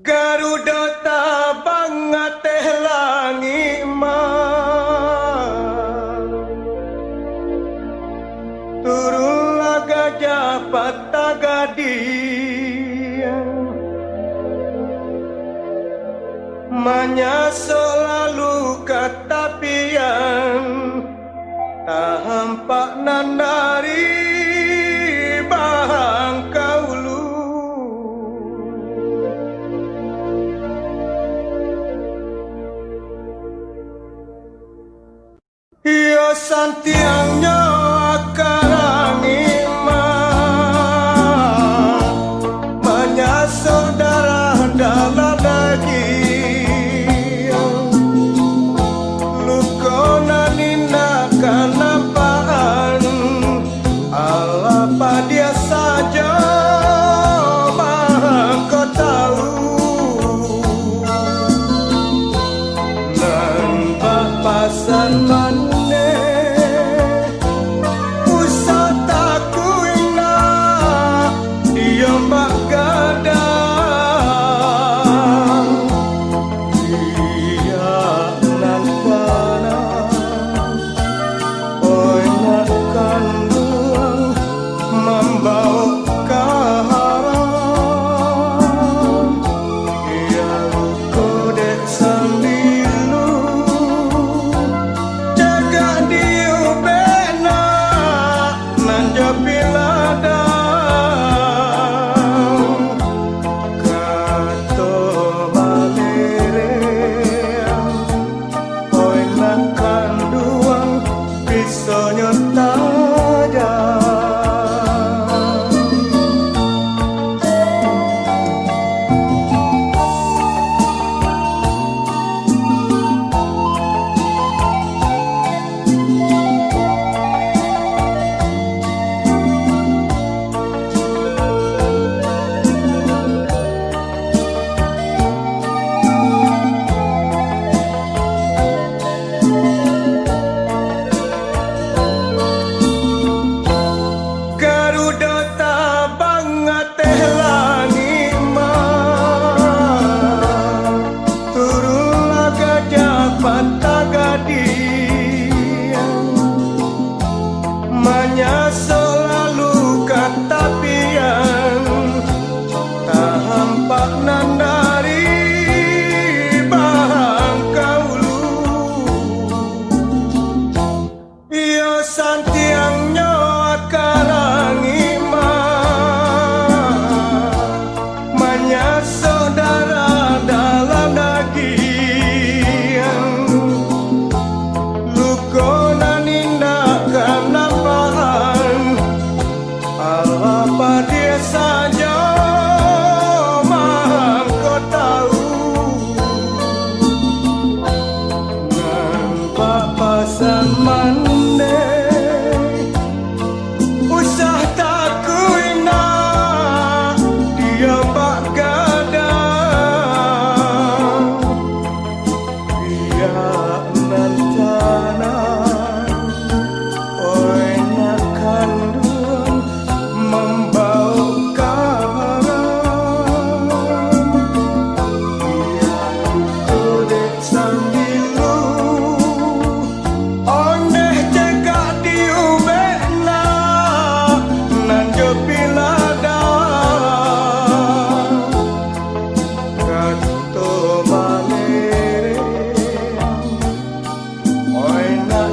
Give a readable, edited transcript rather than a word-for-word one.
Garuda tabang teh langi turunlah gajah patah gadian menyasok lalu katapian tak hampak nandari bahang kaulu iyo santiangnya akarangi menyasok darah dalam daging lukona nina kanampaan apa dia saja kau tahu nan papasan mane usah takuina dia mak gadang dia nan kana oi nak kandung membau kaharam ia kodek sambilu jaga diubena nanjapiladang kato balereang oi nak kanduang pisonyo tajam Garuda tabang teh langi turunlah gajah patah gadian menyasok lalu katapian tak hampak nandari bahang kaulu iyo santiangnya akarangi menyasok darah dalam daging lukona ninda kanampaan apa dia saja maham kau tahu nampak pasan mane usah takuina dia mak gadang biar nan tanah oi nak kandung membau kaharam biar kodek sambilu oneh cekak diubena nanjapiladang kato balereang oi nak